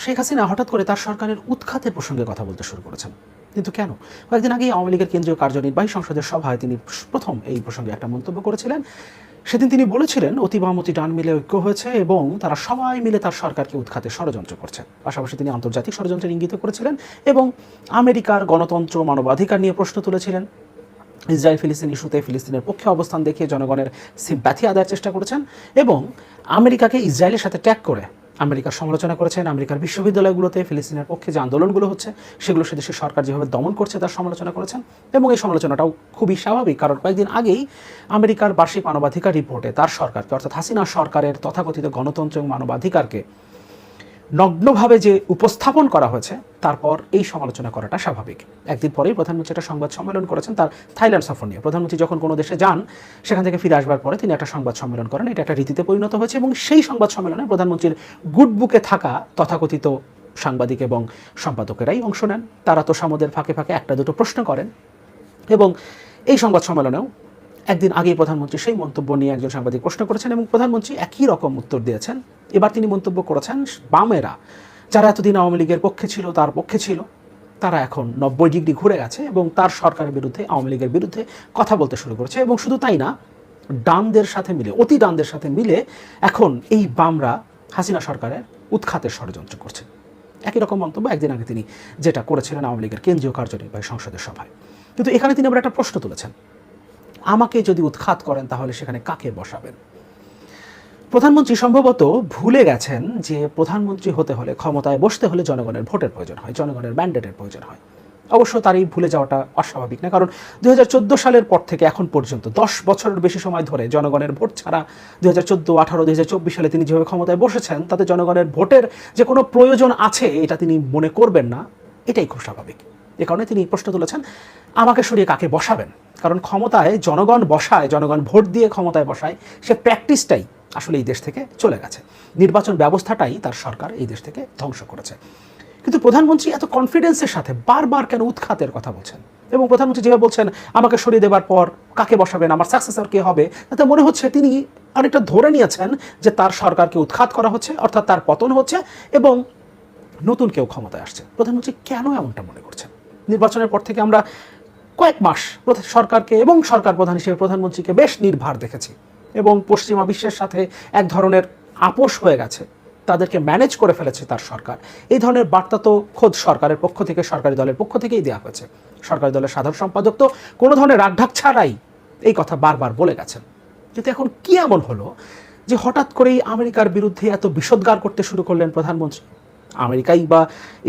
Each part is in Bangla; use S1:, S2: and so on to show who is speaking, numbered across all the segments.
S1: শেখ হাসিনা হঠাৎ করে তার সরকারের উৎখাতের প্রসঙ্গে কথা বলতে শুরু করেছেন। কিন্তু কেন? কয়েকদিন আগেই আওয়ামী লীগের কেন্দ্রীয় কার্যনির্বাহী সংসদের সভায় তিনি প্রথম এই প্রসঙ্গে একটা মন্তব্য করেছিলেন। সেদিন তিনি বলেছিলেন অতি বাম অতি ডান মিলে ঐক্য হয়েছে এবং তারা সবাই মিলে তার সরকারকে উৎখাতে ষড়যন্ত্র করছে। পাশাপাশি তিনি আন্তর্জাতিক ষড়যন্ত্রের ইঙ্গিত করেছিলেন এবং আমেরিকার গণতন্ত্র মানবাধিকার নিয়ে প্রশ্ন তুলেছিলেন। ইসরায়েল ফিলিস্তিন ইস্যুতে ফিলিস্তিনের পক্ষে অবস্থান দেখিয়ে জনগণের সিম্প্যাথি আদায়ের চেষ্টা করেছেন এবং আমেরিকাকে ইসরায়েলের সাথে ট্যাগ করে আমেরিকার সমালোচনা করেছেন। আমেরিকার বিশ্ববিদ্যালয়গুলোতে ফিলিস্তিনের পক্ষে যে আন্দোলনগুলো হচ্ছে সেগুলো সে দেশের সরকার যেভাবে দমন করছে তার সমালোচনা করেছেন এবং এই সমালোচনাটাও খুবই স্বাভাবিক, কারণ কয়েকদিন আগেই আমেরিকার বার্ষিক মানবাধিকার রিপোর্টে তার সরকারকে অর্থাৎ হাসিনা সরকারের তথাকথিত গণতন্ত্র এবং মানবাধিকারকে নগ্নভাবে যে উপস্থাপন করা হয়েছে তারপর এই সমালোচনা করাটা স্বাভাবিক। একদিন পরেই প্রধানমন্ত্রী একটা সংবাদ সম্মেলন করেছেন তার থাইল্যান্ড সফর নিয়ে। প্রধানমন্ত্রী যখন কোনো দেশে যান সেখান থেকে ফিরে আসবার পরে তিনি একটা সংবাদ সম্মেলন করেন। এটা একটা রীতিতে পরিণত হয়েছে এবং সেই সংবাদ সম্মেলনে প্রধানমন্ত্রীর গুড বুকে থাকা তথাকথিত সাংবাদিক এবং সম্পাদকেরাই অংশ নেন। তারা তো সামদের ফাঁকে ফাঁকে একটা দুটো প্রশ্ন করেন এবং এই সংবাদ সম্মেলনেও একদিন আগেই প্রধানমন্ত্রী সেই মন্তব্য নিয়ে একজন সাংবাদিক প্রশ্ন করেছেন এবং প্রধানমন্ত্রী একই রকম উত্তর দিয়েছেন। এবার তিনি মন্তব্য করেছেন বামেরা যারা এতদিন আওয়ামী লীগের পক্ষে ছিল তার পক্ষে ছিল তারা এখন 90 ডিগ্রি ঘুরে গেছে এবং তার সরকারের বিরুদ্ধে আওয়ামী লীগের বিরুদ্ধে কথা বলতে শুরু করেছে এবং শুধু তাই না, ডানদের সাথে মিলে অতি ডানদের সাথে মিলে এখন এই বামরা হাসিনা সরকারের উৎখাতের ষড়যন্ত্র করছে। একই রকম মন্তব্য একদিন আগে তিনি যেটা করেছিলেন আওয়ামী লীগের কেন্দ্রীয় কার্যনির্বাহী সংসদের সভায়। কিন্তু এখানে তিনি আবার একটা প্রশ্ন তুলেছেন, আমাকে যদি উৎখাত করেন তাহলে সেখানে কাকে বসাবেন? প্রধানমন্ত্রী সম্ভবত ভুলে গেছেন যে প্রধানমন্ত্রী হতে হলে ক্ষমতায় বসতে হলে জনগণের ভোটের প্রয়োজন হয়, জনগণের ম্যান্ডেটের প্রয়োজন হয়। অবশ্য তার এই ভুলে যাওয়াটা অস্বাভাবিক না, কারণ 2014 সালের পর থেকে এখন পর্যন্ত 10 বছরের বেশি সময় ধরে জনগণের ভোট ছাড়া 2014, 18, 2024 সালে তিনি যেভাবে ক্ষমতায় বসেছেন তাতে জনগণের ভোটের যে কোনো প্রয়োজন আছে এটা তিনি মনে করবেন না, এটাই খুব স্বাভাবিক। এ কারণে তিনি প্রশ্ন তুলেছেন আমাকে সরিয়ে কাকে বসাবেন, কারণ ক্ষমতায় জনগণ বসায়, জনগণ ভোট দিয়ে ক্ষমতায় বসায়, সে প্র্যাকটিসটাই আসলে এই দেশ থেকে চলে গেছে। নির্বাচন ব্যবস্থাটাই তার সরকার এই দেশ থেকে ধ্বংস করেছে। কিন্তু প্রধানমন্ত্রী এত কনফিডেন্সের সাথে বারবার কেন উৎখাতের কথা বলছেন এবং প্রধানমন্ত্রী যেভাবে বলছেন আমাকে সরিয়ে দেওয়ার পর কাকে বসাবেন, আমার সাকসেসর কে হবে, তাতে মনে হচ্ছে তিনি অনেকটা ধরে নিয়েছেন যে তার সরকারকে উৎখাত করা হচ্ছে, অর্থাৎ তার পতন হচ্ছে এবং নতুন কেউ ক্ষমতায় আসছে। প্রধানমন্ত্রী কেন এমনটা মনে করছেন? নির্বাচনের পর থেকে আমরা কয়েক মাস সরকারকে এবং সরকার প্রধান হিসেবে প্রধানমন্ত্রীকে বেশ নির্ভার দেখেছি এবং পশ্চিমা বিশ্বের সাথে এক ধরনের আপোষ হয়ে গেছে, তাদেরকে ম্যানেজ করে ফেলেছে তার সরকার। এই ধরনের বার্তা তো খোদ সরকারের পক্ষ থেকে, সরকারি দলের পক্ষ থেকেই দেওয়া হয়েছে। সরকারি দলের সাধারণ সম্পাদক তো কোনো ধরনের রাগঢাক ছাড়াই এই কথা বারবার বলে গেছেন। কিন্তু এখন কি এমন হলো যে হঠাৎ করেই আমেরিকার বিরুদ্ধে এত বিষোদ্গার করতে শুরু করলেন প্রধানমন্ত্রী? আমেরিকাই বা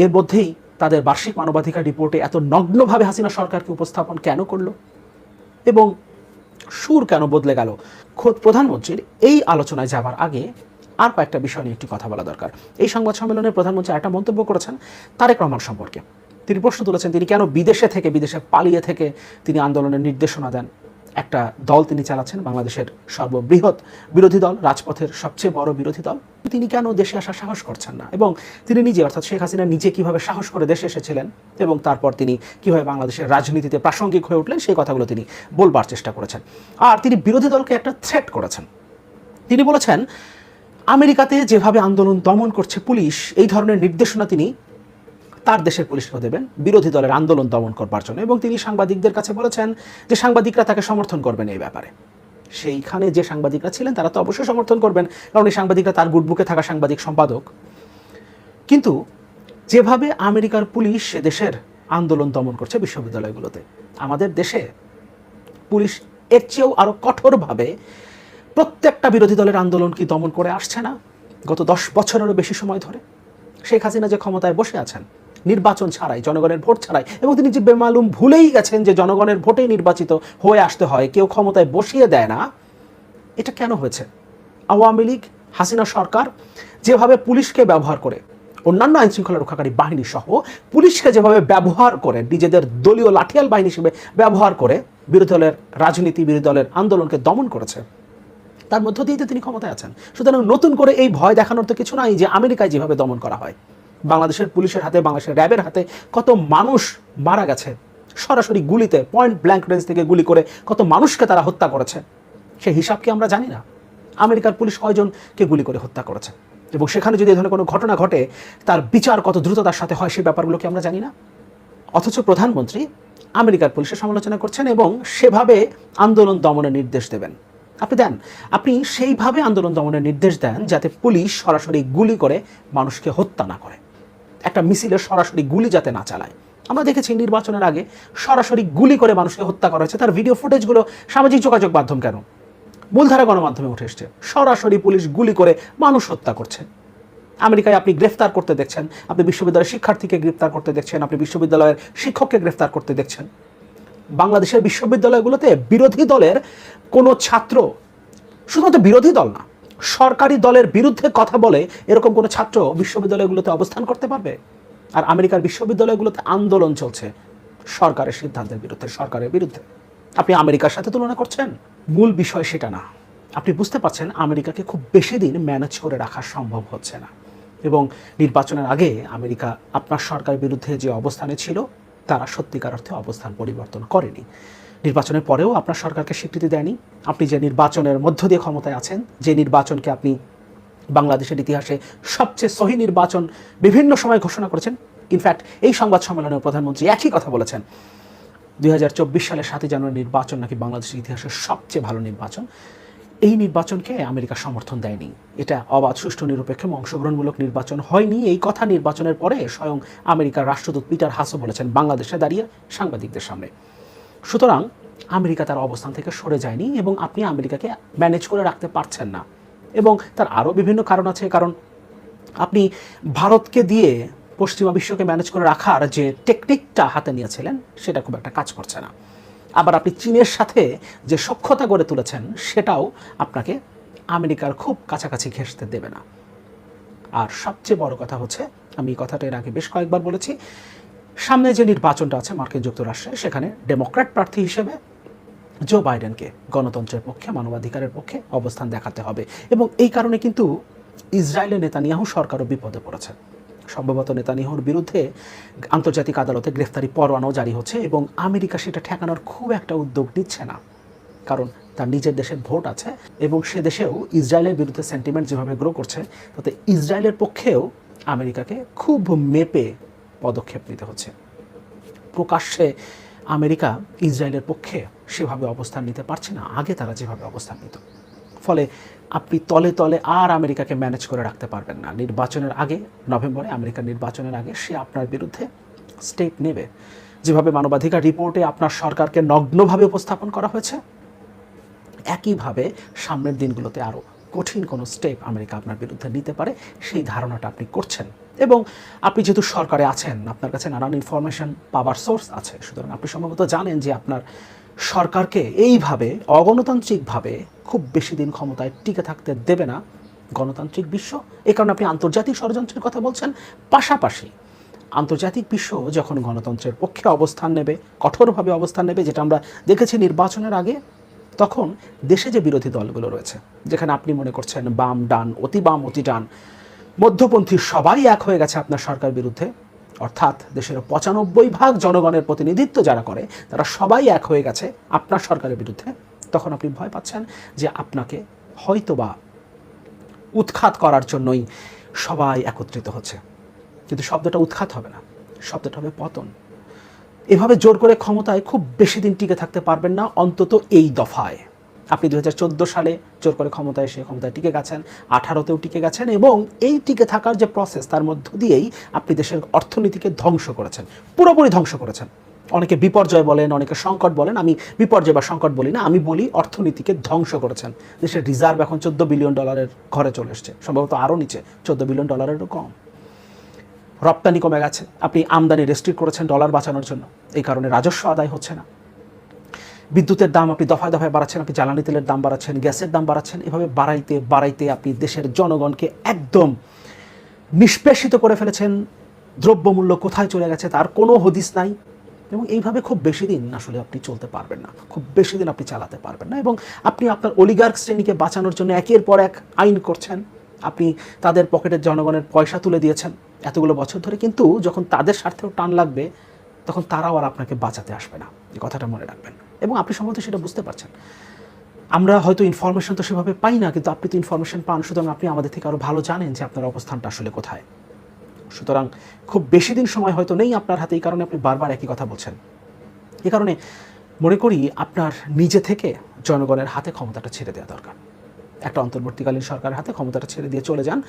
S1: এর মধ্যেই তাদের বার্ষিক মানবাধিকার রিপোর্টে এত নগ্নভাবে হাসিনা সরকারকে উপস্থাপন কেন করলো এবং সুর কেন বদলে গেল? খোদ প্রধানমন্ত্রীর এই আলোচনায় যাবার আগে আর কয়েকটা বিষয় নিয়ে একটু কথা বলা দরকার। এই সংবাদ সম্মেলনে প্রধানমন্ত্রী একটা মন্তব্য করেছেন তারেক রহমান সম্পর্কে। তিনি প্রশ্ন তুলেছেন তিনি কেন বিদেশে পালিয়ে থেকে তিনি আন্দোলনের নির্দেশনা দেন। একটা দল তিনি চালাচ্ছেন, বাংলাদেশের সর্ববৃহৎ বিরোধী দল, রাজপথের সবচেয়ে বড় বিরোধী দল, তিনি কেন দেশে আসার সাহস করছেন না এবং তিনি নিজে অর্থাৎ শেখ হাসিনা নিজে কিভাবে সাহস করে দেশে এসেছিলেন এবং তারপর তিনি কিভাবে বাংলাদেশের রাজনীতিতে প্রাসঙ্গিক হয়ে উঠলেন সেই কথাগুলো তিনি বলবার চেষ্টা করেছেন। আর তিনি বিরোধী দলকে একটা থ্রেট করেছেন। তিনি বলেছেন আমেরিকাতে যেভাবে আন্দোলন দমন করছে পুলিশ, এই ধরনের নির্দেশনা তিনি তার দেশের পুলিশকেও দেবেন বিরোধী দলের আন্দোলন দমন করবার জন্য এবং তিনি সাংবাদিকদের কাছে বলেছেন যে সাংবাদিকরা তাকে সমর্থন করবেন এই ব্যাপারে। সেইখানে যে সাংবাদিকরা ছিলেন তারা তো অবশ্যই সমর্থন করবেন, কারণ এই সাংবাদিকরা তার গুডবুকে থাকা সাংবাদিক সম্পাদক। কিন্তু যেভাবে আমেরিকার পুলিশ দেশের আন্দোলন দমন করছে বিশ্ববিদ্যালয়গুলোতে, আমাদের দেশে পুলিশ এর চেয়েও আরও কঠোরভাবে প্রত্যেকটা বিরোধী দলের আন্দোলন কি দমন করে আসছে না গত 10 বছরেরও বেশি সময় ধরে? শেখ হাসিনা যে ক্ষমতায় বসে আছেন নির্বাচন ছাড়াই, জনগণের ভোট ছাড়াই, এবং তিনি যে বেমালুম ভুলেই গেছেন যে জনগণের ভোটেই নির্বাচিত হয়ে আসতে হয়, কেউ ক্ষমতায় বসিয়ে দেয় না। এটা কেন হয়েছে? আওয়ামী লীগ, হাসিনা সরকার যেভাবে পুলিশকে ব্যবহার করে, অন্যান্য আইনশৃঙ্খলা রক্ষাকারী বাহিনী সহ পুলিশকে যেভাবে ব্যবহার করে, নিজেদের দলীয় লাঠিয়াল বাহিনী হিসেবে ব্যবহার করে বিরোধী দলের রাজনীতি, বিরোধী দলের আন্দোলনকে দমন করেছে, তার মধ্য দিয়ে তো তিনি ক্ষমতায় আছেন। সুতরাং নতুন করে এই ভয় দেখানোর তো কিছু নাই যে আমেরিকায় যেভাবে দমন করা হয়, বাংলাদেশের পুলিশের হাতে, বাংলাদেশের র্যাবের হাতে কত মানুষ মারা গেছে সরাসরি গুলিতে, পয়েন্ট ব্ল্যাঙ্ক রেঞ্জ থেকে গুলি করে কত মানুষকে তারা হত্যা করেছে, সেই হিসাব কি আমরা জানি না? আমেরিকার পুলিশ কয়জনকে গুলি করে হত্যা করেছে? এবং সেখানে যদি এই ধরনের কোনো ঘটনা ঘটে তার বিচার কত দ্রুততার সাথে হয় সেই ব্যাপারগুলো কি আমরা জানি না? অথচ প্রধানমন্ত্রী আমেরিকার পুলিশের সমালোচনা করছেন এবং সেভাবে আন্দোলন দমনের নির্দেশ দেবেন। আপনি দেন, আপনি সেইভাবে আন্দোলন দমনের নির্দেশ দেন যাতে পুলিশ সরাসরি গুলি করে মানুষকে হত্যা না করে, একটা মিছিলের সরাসরি গুলি যাতে না চালায়। আমরা দেখেছি নির্বাচনের আগে সরাসরি গুলি করে মানুষকে হত্যা করা হয়েছে, তার ভিডিও ফুটেজগুলো সামাজিক যোগাযোগ মাধ্যম কেন মূলধারা গণমাধ্যমে উঠে এসছে। সরাসরি পুলিশ গুলি করে মানুষ হত্যা করছে। আমেরিকায় আপনি গ্রেফতার করতে দেখছেন, আপনি বিশ্ববিদ্যালয়ের শিক্ষার্থীকে গ্রেফতার করতে দেখছেন, আপনি বিশ্ববিদ্যালয়ের শিক্ষককে গ্রেফতার করতে দেখছেন। বাংলাদেশের বিশ্ববিদ্যালয়গুলোতে বিরোধী দলের কোনো ছাত্র, শুধুমাত্র বিরোধী দল না, সরকারি দলের বিরুদ্ধে কথা বলে এরকম কোনো ছাত্র বিশ্ববিদ্যালয়গুলোতে অবস্থান করতে পারবে? আর আমেরিকার বিশ্ববিদ্যালয়গুলোতে আন্দোলন চলছে সরকারের সিদ্ধান্তের বিরুদ্ধে, সরকারের বিরুদ্ধে। আপনি আমেরিকার সাথে তুলনা করছেন? মূল বিষয় সেটা না। আপনি বুঝতে পারছেন আমেরিকাকে খুব বেশি দিন ম্যানেজ করে রাখা সম্ভব হচ্ছে না। এবং নির্বাচনের আগে আমেরিকা আপনার সরকারের বিরুদ্ধে যে অবস্থানে ছিল তারা সত্যিকার অর্থে অবস্থান পরিবর্তন করেনি। নির্বাচনের পরেও আপনার সরকারকে স্বীকৃতি দেয়নি। আপনি যে নির্বাচনের মধ্য দিয়ে ক্ষমতায় আছেন, যে নির্বাচনকে আপনি বাংলাদেশের ইতিহাসে সবচেয়ে সহি নির্বাচন বিভিন্ন সময় ঘোষণা করেছেন। ইনফ্যাক্ট এই সংবাদ সম্মেলনে প্রধানমন্ত্রী একই কথা বলেছেন, 2024 সালের 7 জানুয়ারি নির্বাচন নাকি বাংলাদেশের ইতিহাসের সবচেয়ে ভালো নির্বাচন। এই নির্বাচনকে আমেরিকা সমর্থন দেয়নি। এটা অবাধ, সুষ্ঠু, নিরপেক্ষ এবং অংশগ্রহণমূলক নির্বাচন হয়নি। এই কথা নির্বাচনের পরে স্বয়ং আমেরিকার রাষ্ট্রদূত পিটার হাসও বলেছেন বাংলাদেশে দাঁড়িয়ে সাংবাদিকদের সামনে। সুতরাং আমেরিকা তার অবস্থান থেকে সরে যায়নি এবং আপনি আমেরিকাকে ম্যানেজ করে রাখতে পারছেন না। এবং তার আরও বিভিন্ন কারণ আছে। কারণ আপনি ভারতকে দিয়ে পশ্চিমা বিশ্বকে ম্যানেজ করে রাখার যে টেকনিকটা হাতে নিয়েছিলেন সেটা খুব একটা কাজ করছে না। আবার আপনি চীনের সাথে যে সখ্যতা গড়ে তুলেছেন সেটাও আপনাকে আমেরিকার খুব কাছাকাছি ঘেঁষতে দেবে না। আর সবচেয়ে বড় কথা হচ্ছে, আমি এই কথাটা এর আগে বেশ কয়েকবার বলেছি, সামনে যে নির্বাচনটা আছে মার্কিন যুক্তরাষ্ট্রে, সেখানে ডেমোক্র্যাট প্রার্থী হিসেবে জো বাইডেনকে গণতন্ত্রের পক্ষে, মানবাধিকারের পক্ষে অবস্থান দেখাতে হবে। এবং এই কারণে কিন্তু ইসরায়েলের নেতানিয়াহু সরকারও বিপদে পড়েছে। সম্ভবত নেতানিয়াহুর বিরুদ্ধে আন্তর্জাতিক আদালতে গ্রেফতারি পরোয়ানাও জারি হচ্ছে এবং আমেরিকা সেটা ঠেকানোর খুব একটা উদ্যোগ নিচ্ছে না। কারণ তার নিজের দেশের ভোট আছে এবং সে দেশেও ইসরায়েলের বিরুদ্ধে সেন্টিমেন্ট যেভাবে গ্রো করছে, তাতে ইসরায়েলের পক্ষেও আমেরিকাকে খুব মেপে পদক্ষেপ নিতে হচ্ছে। প্রকাশ্যে আমেরিকা ইসরায়েলের পক্ষে সেভাবে অবস্থান নিতে পারছে না আগে তারা যেভাবে অবস্থান নিত। ফলে আপনি তলে তলে আর আমেরিকাকে ম্যানেজ করে রাখতে পারবেন না। নির্বাচনের আগে, নভেম্বরে আমেরিকার নির্বাচনের আগে সে আপনার বিরুদ্ধে স্টেপ নেবে। যেভাবে মানবাধিকার রিপোর্টে আপনার সরকারকে নগ্নভাবে উপস্থাপন করা হয়েছে, একইভাবে সামনের দিনগুলোতে আরও কঠিন কোনো স্টেপ আমেরিকা আপনার বিরুদ্ধে নিতে পারে, সেই ধারণাটা আপনি করছেন। এবং আপনি যেহেতু সরকারে আছেন, আপনার কাছে নানান ইনফরমেশন পাওয়ার সোর্স আছে, সুতরাং আপনি সম্ভবত জানেন যে আপনার সরকারকে এইভাবে অগণতান্ত্রিকভাবে খুব বেশি দিন ক্ষমতায় টিকে থাকতে দেবে না গণতান্ত্রিক বিশ্ব। এই কারণে আপনি আন্তর্জাতিক ষড়যন্ত্রের কথা বলছেন। পাশাপাশি আন্তর্জাতিক বিশ্ব যখন গণতন্ত্রের পক্ষে অবস্থান নেবে, কঠোরভাবে অবস্থান নেবে, যেটা আমরা দেখেছি নির্বাচনের আগে, তখন দেশে যে বিরোধী দলগুলো রয়েছে, যেখানে আপনি মনে করছেন বাম, ডান, অতি বাম, অতি ডান, মধ্যপন্থী সবাই এক হয়ে গেছে আপনার সরকার বিরুদ্ধে, অর্থাৎ দেশের 95% জনগণের প্রতিনিধিত্ব যারা করে তারা সবাই এক হয়ে গেছে আপনার সরকারের বিরুদ্ধে, তখন আপনি ভয় পাচ্ছেন যে আপনাকে হয়তোবা উৎখাত করার জন্যই সবাই একত্রিত হচ্ছে। কিন্তু শব্দটা উৎখাত হবে না, শব্দটা হবে পতন। এভাবে জোর করে ক্ষমতায় খুব বেশি দিন টিকে থাকতে পারবেন না, অন্তত এই দফায়। আপনি 2014 সালে জোর করে ক্ষমতায় এসে ক্ষমতায় টিকে গেছেন, 18তেও টিকে গেছেন এবং এই টিকে থাকার যে প্রসেস তার মধ্য দিয়েই আপনি দেশের অর্থনীতিকে ধ্বংস করেছেন, পুরোপুরি ধ্বংস করেছেন। অনেকে বিপর্যয় বলেন, অনেকে সংকট বলেন, আমি বিপর্যয় বা সংকট বলি না, আমি বলি অর্থনীতিকে ধ্বংস করেছেন। দেশের রিজার্ভ এখন $14 বিলিয়ন ঘরে চলে এসছে, সম্ভবত আরও নিচে, $14 বিলিয়নেরও কম। রপ্তানি কমে গেছে, আপনি আমদানি রেস্ট্রিক্ট করেছেন ডলার বাঁচানোর জন্য, এই কারণে রাজস্ব আদায় হচ্ছে না। বিদ্যুতের দাম আপনি দফায় দফায় বাড়াচ্ছেন, আপনি জ্বালানি তেলের দাম বাড়াচ্ছেন, গ্যাসের দাম বাড়াচ্ছেন, এভাবে বাড়াইতে বাড়াইতে আপনি দেশের জনগণকে একদম নিষ্পেষিত করে ফেলেছেন। দ্রব্যমূল্য কোথায় চলে গেছে তার কোনো হদিস নাই। এবং এইভাবে খুব বেশি দিন আসলে আপনি চলতে পারবেন না, খুব বেশি দিন আপনি চালাতে পারবেন না। এবং আপনি আপনার অলিগার্ক শ্রেণীকে বাঁচানোর জন্য একের পর এক আইন করছেন, আপনি তাদের পকেটের জনগণের পয়সা তুলে দিয়েছেন এতগুলো বছর ধরে, কিন্তু যখন তাদের স্বার্থেও টান লাগবে তখন তারাও আর আপনাকে বাঁচাতে আসবে না, এই কথাটা মনে রাখবেন। এবং আপনি সম্ভবত সেটা বুঝতে পারছেন। আমরা হয়তো ইনফরমেশন তো সেভাবে পাই না, কিন্তু আপনি তো ইনফরমেশন পান, সুতরাং আপনি আমাদের থেকে আরও ভালো জানেন যে আপনার অবস্থানটা আসলে কোথায়। সুতরাং খুব বেশি দিন সময় হয়তো নেই আপনার হাতে, এই কারণে আপনি বারবার একই কথা বলছেন। এই কারণে মনে করি আপনার নিজে থেকে জনগণের হাতে ক্ষমতাটা ছেড়ে দেওয়া দরকার। একটা অন্তর্বর্তীকালীন সরকারের হাতে ক্ষমতাটা ছেড়ে দিয়ে চলে যান,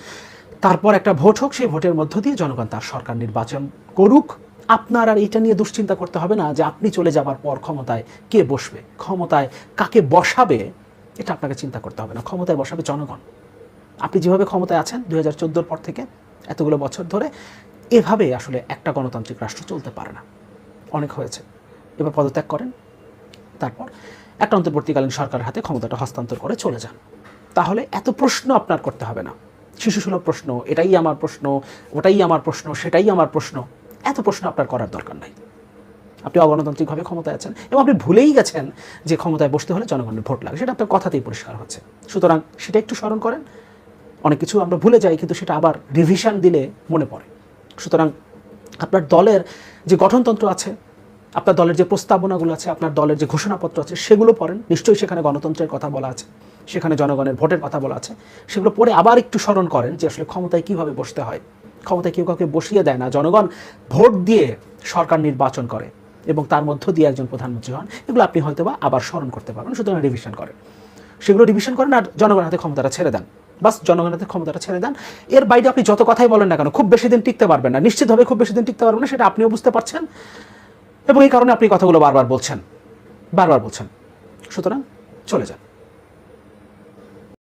S1: তারপর একটা ভোট হোক, সেই ভোটের মধ্য দিয়ে জনগণ তার সরকার নির্বাচন করুক। আপনার আর এটা নিয়ে দুশ্চিন্তা করতে হবে না যে আপনি চলে যাবার পর ক্ষমতায় কে বসবে, ক্ষমতায় কাকে বসাবে, এটা আপনাকে চিন্তা করতে হবে না। ক্ষমতায় বসাবে জনগণ। আপনি যেভাবে ক্ষমতায় আছেন 2014 পর থেকে এতগুলো বছর ধরে, এভাবে আসলে একটা গণতান্ত্রিক রাষ্ট্র চলতে পারে না। অনেক হয়েছে, এবার পদত্যাগ করেন, তারপর একটা অন্তর্বর্তীকালীন সরকারের হাতে ক্ষমতাটা হস্তান্তর করে চলে যান। তাহলে এত প্রশ্ন আপনার করতে হবে না, শিশুসুলভ প্রশ্ন, এটাই আমার প্রশ্ন, ওটাই আমার প্রশ্ন, সেটাই আমার প্রশ্ন, এত প্রশ্ন আপনার করার দরকার নাই। আপনি অগণতান্ত্রিকভাবে ক্ষমতায় আছেন এবং আপনি ভুলেই গেছেন যে ক্ষমতায় বসতে হলে জনগণের ভোট লাগে, সেটা আপনার কথাতেই পরিষ্কার হচ্ছে। সুতরাং সেটা একটু স্মরণ করেন। অনেক কিছু আমরা ভুলে যাই, কিন্তু সেটা আবার রিভিশন দিলে মনে পড়ে। সুতরাং আপনার দলের যে গঠনতন্ত্র আছে, আপনার দলের যে প্রস্তাবনাগুলো আছে, আপনার দলের যে ঘোষণাপত্র আছে, সেগুলো পড়েন। নিশ্চয়ই সেখানে গণতন্ত্রের কথা বলা আছে, সেখানে জনগণের ভোটের কথা বলা আছে। সেগুলো পড়ে আবার একটু স্মরণ করেন যে আসলে ক্ষমতায় কীভাবে বসতে হয়। ক্ষমতায় কেউ কাউকে বসিয়ে দেয় না, জনগণ ভোট দিয়ে সরকার নির্বাচন করে এবং তার মধ্য দিয়ে একজন প্রধানমন্ত্রী হন। এগুলো আপনি হয়তোবা আবার স্মরণ করতে পারবেন। সুতরাং রিভিশন করেন, সেগুলো রিভিশন করেন আর জনগণের হাতে ক্ষমতাটা ছেড়ে দেন। বাস জনগণের হাতে ক্ষমতাটা ছেড়ে দেন। এর বাইরে আপনি যত কথাই বলেন না কেন, খুব বেশি দিন টিকতে পারবেন না, নিশ্চিতভাবে খুব বেশি দিন টিকতে পারবেন না, সেটা আপনিও বুঝতে পারছেন এবং এই কারণে আপনি কথাগুলো বারবার বলছেন। সুতরাং চলে যান।